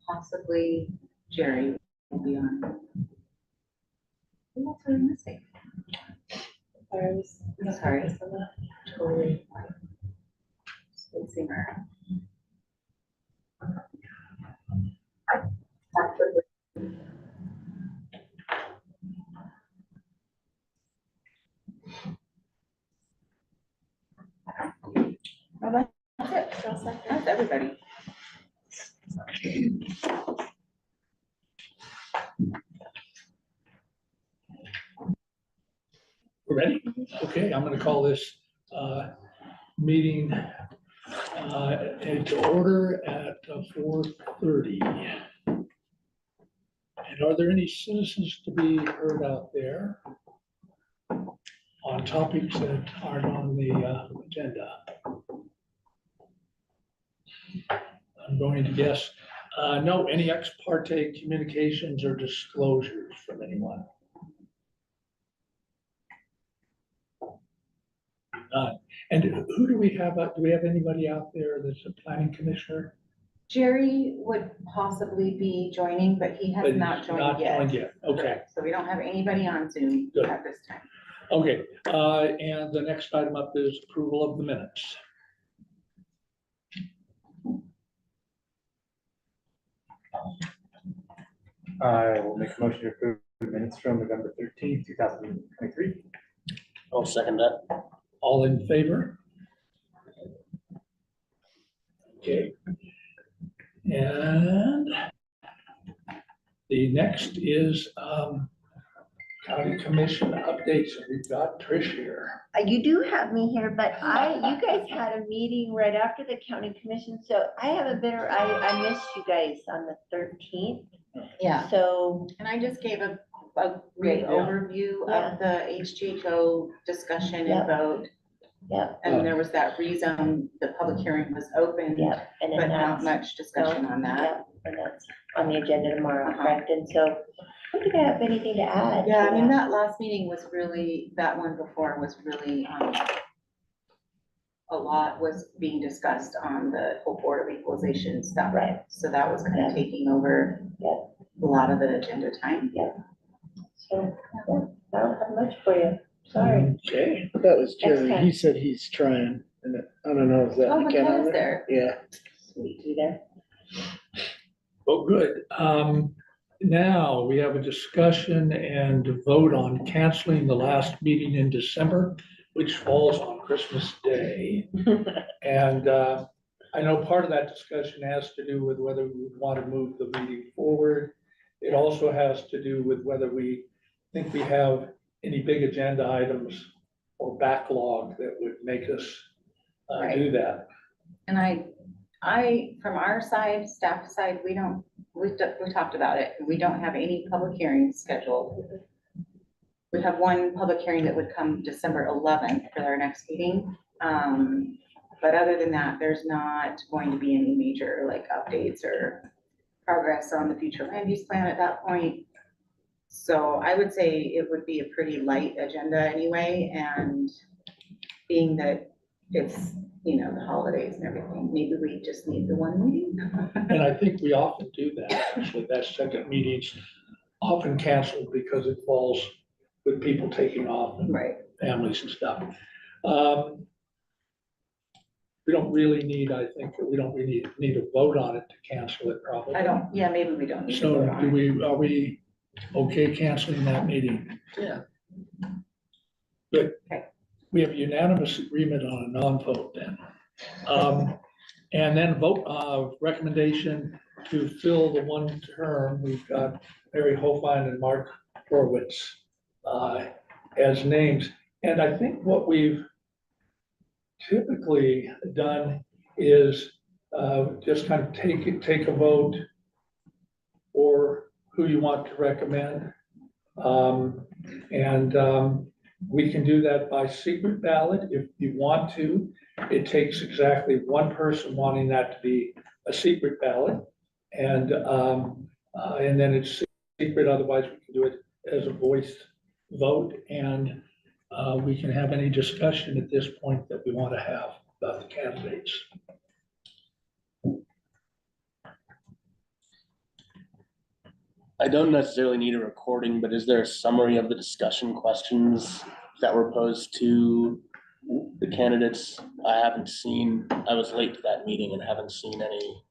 possibly Jerry will be on. Who else are we missing? Sorry. Totally. Spacing her. Well, that's it. That's everybody. We're ready? Okay, I'm going to call this meeting into order at 4:30. And are there any citizens to be heard out there on topics that aren't on the agenda? I'm going to guess no. Any ex parte communications or disclosures from anyone? And who do we have? Do we have anybody out there that's a planning commissioner? Jerry would possibly be joining, but he has not joined yet. Okay. So we don't have anybody on Zoom Good. at this time. Okay, and the next item up is approval of the minutes. I will make a motion to approve the minutes from November 13th, 2023. I'll second that. All in favor? Okay. And the next is county commission updates. And we've got Trish here. You do have me here, but you guys had a meeting right after the county commission, so I have a bitter, I missed you guys on the 13th. Yeah, So, and I just gave a Great, brief yeah. overview of the HGHO discussion and vote. yep, And there was that reason the public hearing was open, yep, and but then not that's, much discussion on that. yep, and that's on the agenda tomorrow, correct? And so, I don't think I have anything to add. Yeah, to I mean, that last meeting was really, that one before was really, a lot was being discussed on the whole Board of Equalization stuff. Right. So that was kind Yeah. of taking over Yep. a lot of the agenda time. So, yeah, I don't have much for you, sorry. Okay, That was Jerry. Jerry. He said he's trying, and I don't know, is that Oh, McKenna McKenna's on there. Yeah. Sweet, you there? well, good. Now we have a discussion and a vote on canceling the last meeting in December, which falls on Christmas Day. And I know part of that discussion has to do with whether we want to move the meeting forward. It also has to do with whether we think we have any big agenda items or backlog that would make us do that. And I, from our side, staff side, we talked about it. We don't have any public hearings scheduled. We have one public hearing that would come December 11th for our next meeting. But other than that, there's not going to be any major like updates or progress on the future land use plan at that point. So I would say it would be a pretty light agenda anyway, and being that it's, you know, the holidays and everything, maybe we just need the one meeting. And I think we often do that, actually. That second meeting's often canceled because it falls with people taking off and Right. families and stuff. We don't really need, I think, we don't really need a vote on it to cancel it probably. Yeah, maybe we don't need to So vote on it. are we okay canceling that meeting? Yeah. Good. Okay. We have unanimous agreement on a non-vote then. And then vote of recommendation to fill the one term. We've got Mary Hofine and Mark Horowitz as names. And I think what we've typically done is just kind of take a vote or who you want to recommend. We can do that by secret ballot if you want to. It takes exactly one person wanting that to be a secret ballot. And then it's secret, otherwise we can do it as a voiced vote. And we can have any discussion at this point that we want to have about the candidates. I don't necessarily need a recording, but is there a summary of the discussion questions that were posed to the candidates? I haven't seen, I was late to that meeting and haven't seen any,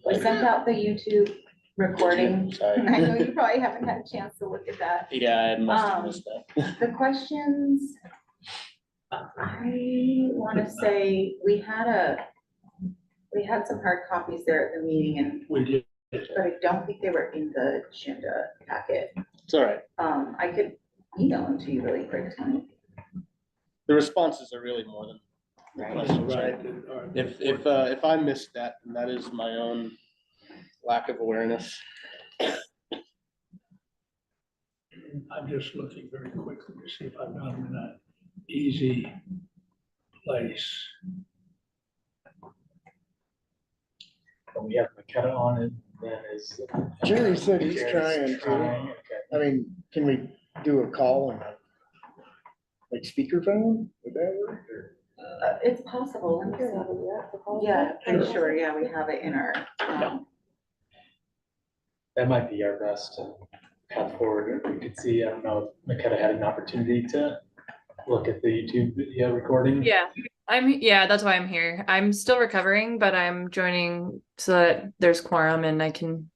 We sent out the YouTube recording. Sorry. I know you probably haven't had a chance to look at that. Yeah, I must have missed that. The questions, I wanna say, we had some hard copies there at the meeting and, We did. but I don't think they were in the agenda packet. It's all right. I could email them to you really quick, Tony. The responses are really more than Right. questions, Right. right? If I missed that, then that is my own lack of awareness. I'm just looking very quickly to see if I've got them in an easy place. We have McKenna on it, then is. Jerry said he's Jerry's trying to. Okay. I mean, can we do a call on a, like speakerphone? Would that work? Or- It's possible. Let me see. Yeah, pretty sure. Yeah, we have it in our, That might be our best path forward. We could see, I don't know if McKenna had an opportunity to look at the YouTube video recording. Yeah, that's why I'm here. I'm still recovering, but I'm joining so that there's quorum and I can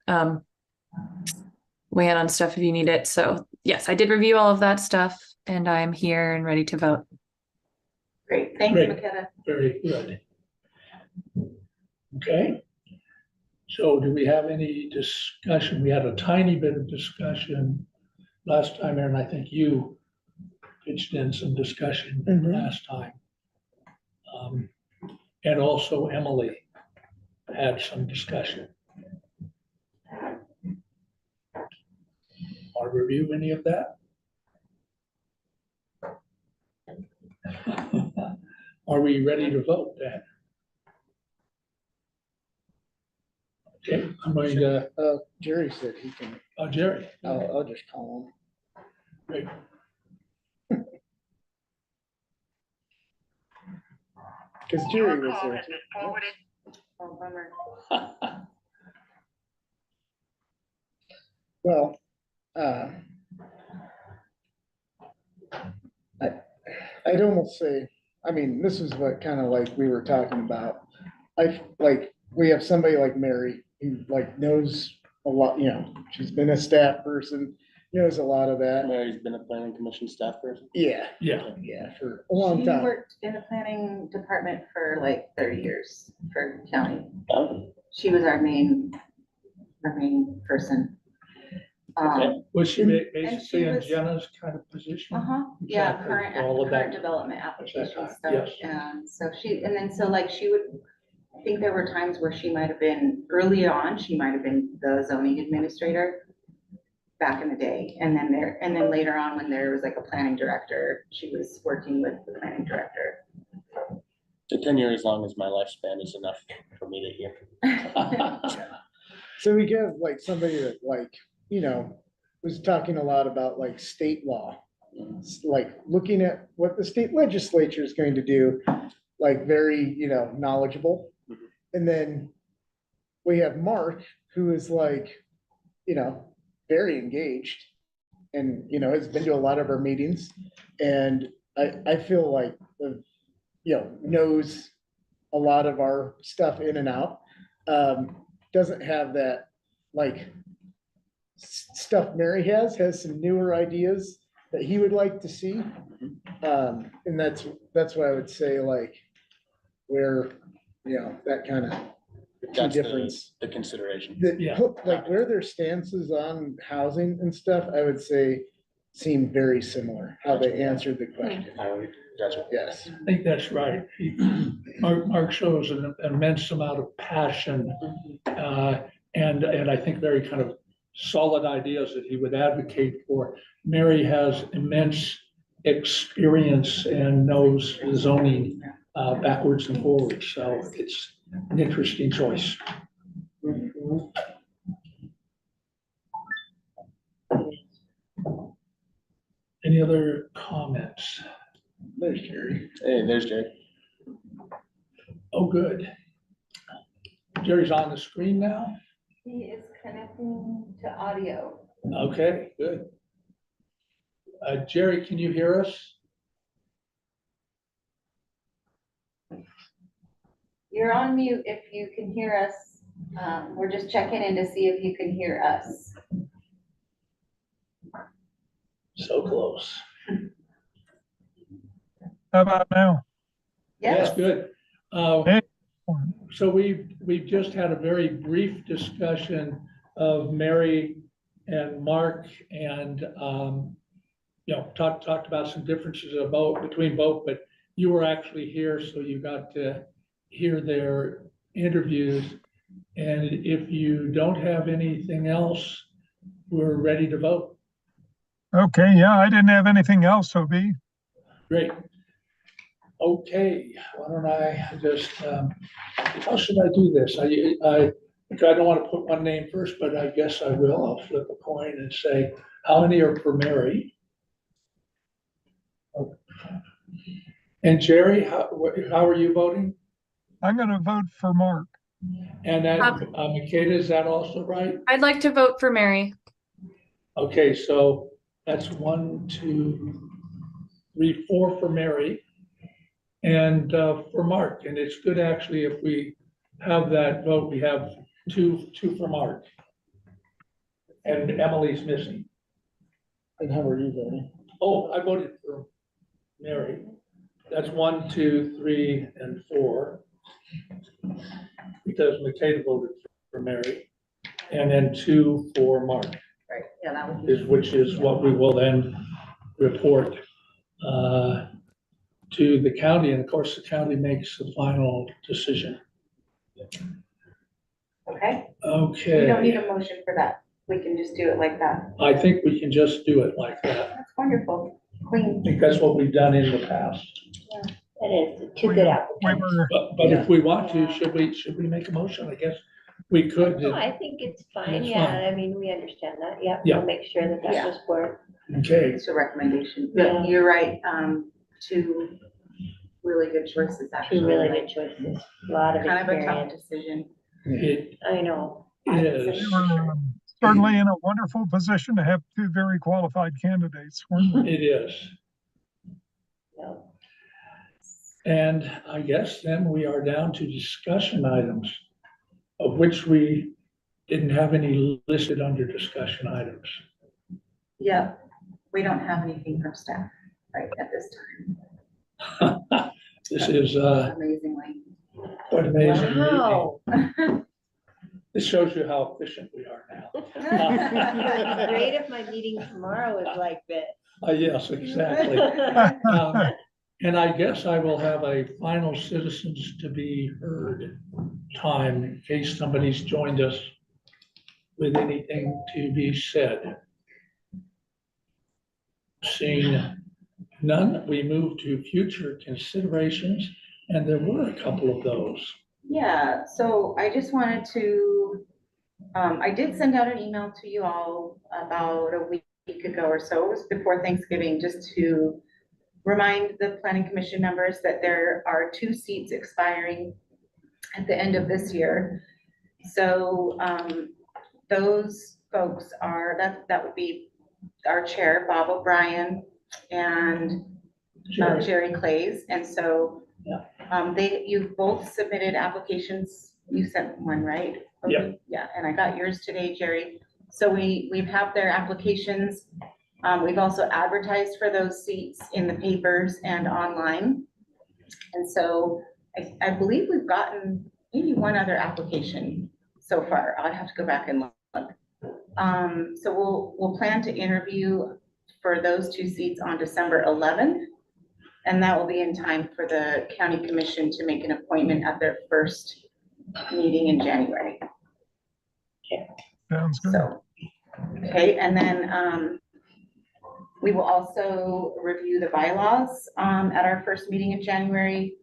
weigh in on stuff if you need it. So yes, I did review all of that stuff and I'm here and ready to vote. great. Thank you, Great. McKenna. Very good. Okay. So do we have any discussion? We had a tiny bit of discussion last time, Aaron. I think you pitched in some discussion last time. And also Emily had some discussion. Want to review any of that? Are we ready to vote then? Okay, I'm going to, Jerry said he can, Jerry. I'll just call Great. him. Cause Jerry was there. Oh, bummer. Well, I'd almost say, I mean, this is what kind of like we were talking about. We have somebody like Mary who like knows a lot, you know, she's been a staff person, knows a lot of that. Mary's been a planning commission staff person. Yeah, Yeah, for a long She time. worked in the planning department for like 30 years for county. Oh, She was our main person. was she And basically she in was- Jenna's kind of position? Yeah, Exactly, current, for all of current that. development application Yes. stuff. So she, and then so like she would, I think there were times where she might have been, early on, she might have been the zoning administrator back in the day. And then later on, when there was like a planning director, she was working with the planning director. the tenure as long as my lifespan is enough for me to hear. So we get like somebody that like, you know, was talking a lot about like state law. Like looking at what the state legislature is going to do, like very, you know, knowledgeable. And then we have Mark, who is like, you know, very engaged and, you know, has been to a lot of our meetings. And I feel like, you know, knows a lot of our stuff in and out. Doesn't have that like stuff Mary has some newer ideas that he would like to see. And that's why I would say like where, you know, that kind of key That's the, difference. the consideration. Yeah. Like where their stances on housing and stuff, I would say seem very similar, how they answered the question. Gotcha. Yes. I think that's right. Mark shows an immense amount of passion, and I think very kind of solid ideas that he would advocate for. Mary has immense experience and knows zoning backwards and forwards, so it's an interesting choice. Any other comments? There's Jerry. Hey, there's Jerry. Oh, good. Jerry's on the screen now. He is connecting to audio. Okay, good. Jerry, can you hear us? You're on mute if you can hear us. We're just checking in to see if you can hear us. So close. How about now? Yes, Yes, good. Hey. So we've just had a very brief discussion of Mary and Mark and, talked about some differences between both, but you were actually here, so you got to hear their interviews. And if you don't have anything else, we're ready to vote. Okay, yeah, I didn't have anything else, OB. Great. Okay, why don't I just, how should I do this? I don't want to put one name first, but I guess I will. I'll flip a coin and say, how many are for Mary? And Jerry, how are you voting? I'm gonna vote for Mark. And that, Makeda, is that also right? I'd like to vote for Mary. Okay, so that's 1, 2, 3, 4 for Mary. And for Mark, and it's good actually if we have that vote, we have two for Mark. And Emily's missing. And how are you voting? Oh, I voted for Mary. That's 1, 2, 3, and 4. Because Makeda voted for Mary. And then 2 for Mark, right, yeah, that would be. which is what we will then report to the county, and of course, the county makes the final decision. Okay, we don't need Okay, a motion for that. We can just do it like that. I think we can just do it like that. That's wonderful. Clean. I think that's what we've done in the past. That is two We- good We applicants. were, But if we want to, should we make a motion? I guess we could. No, I think it's fine, It's yeah, fine. I mean, we understand that, yep, Yeah. we'll make sure that that Yeah. goes forward. Okay, It's a recommendation. Yeah. You're right, two really good choices, actually. Two really good choices, a lot of Kind of a tough experience, decision. it I know. is. we were certainly in a wonderful position to have two very qualified candidates, weren't we? It is. Yeah. And I guess then we are down to discussion items, of which we didn't have any listed under discussion items. Yeah, we don't have anything from staff, right, at this time, This is amazingly. quite amazing. meeting. Wow. This shows you how efficient we are now. It'd be great if my meeting tomorrow was like this. Yes, exactly. And I guess I will have a final citizens to be heard time in case somebody's joined us with anything to be said. Seeing none, we move to future considerations, and there were a couple of those. Yeah, so I just wanted to, I did send out an email to you all about a week ago or so, it was before Thanksgiving, just to remind the planning commission members that there are 2 seats expiring at the end of this year. So, those folks are, that would be our chair, Bob O'Brien, and Jerry Clays, and so you both submitted applications. You sent one, right? Yeah. Yeah, and I got yours today, Jerry. So we've have their applications. We've also advertised for those seats in the papers and online. And so I believe we've gotten maybe one other application so far. I'll have to go back and look. So we'll plan to interview for those 2 seats on December 11th. And that will be in time for the county commission to make an appointment at their first meeting in January. Sounds good. So, okay, and then, we will also review the bylaws, at our first meeting in January.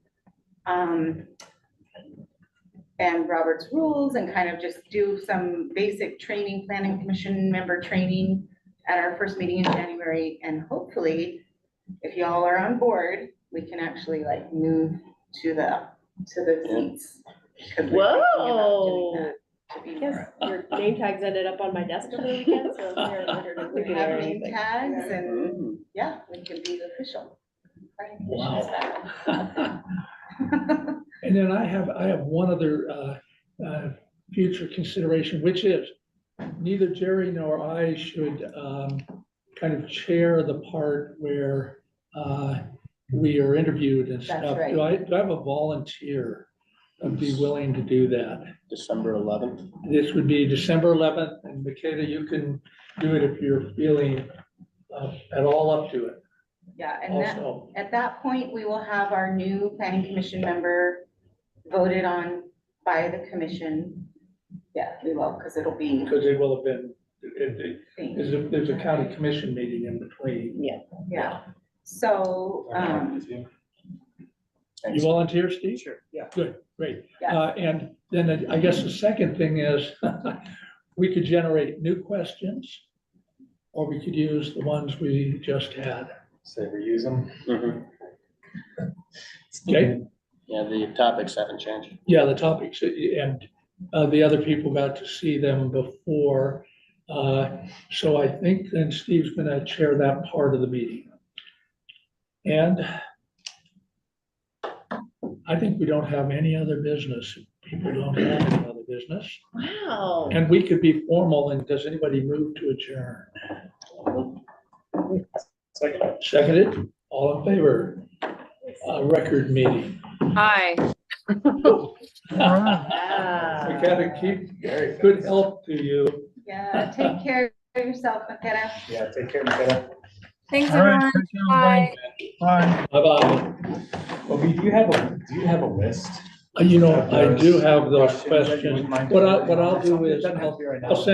And Robert's rules and kind of just do some basic training, planning commission member training at our first meeting in January. And hopefully, if y'all are on board, we can actually like move to the seats. 'cause we're thinking about doing Whoa. that. to be Yes, your name tags ended up on my desk over the weekend, so I wondered if we We could have or name anything. tags and, Mm. yeah, we can be official. Planning commission Wow. style. And then I have one other future consideration, which is neither Jerry nor I should kind of chair the part where we are interviewed and That's stuff. right. Do I have a volunteer that'd be willing to do that? December 11th. This would be December 11th, and Makeda, you can do it if you're feeling at all up to it Yeah, and that, also. at that point, we will have our new planning commission member voted on by the commission. Yeah, we will, because it'll be. Because it will have been, as if there's a county commission meeting in between. Yeah, so, You volunteer, Steve? Sure, yeah. Good, great. yeah, And then I guess the second thing is, we could generate new questions, or we could use the ones we just had. Say reuse them. Mhm. Okay? Yeah, the topics haven't changed. Yeah, the topics, and the other people got to see them before. So I think then Steve's gonna chair that part of the meeting. And I think we don't have any other business. People don't have any other business. Wow. And we could be formal, and does anybody move to adjourn? Seconded, all in favor? Record meeting. Hi. All right. We gotta keep good health to you. yeah, take care of yourself, Makeda. Yeah, take care, Makeda. Thanks, All right, everyone. take care, Bye. everybody. Bye. Bye-bye. Well, do you have a list? You know, I do have those Questions that you questions. wouldn't mind What sharing? I'll do is, Doesn't have to be right now. I'll send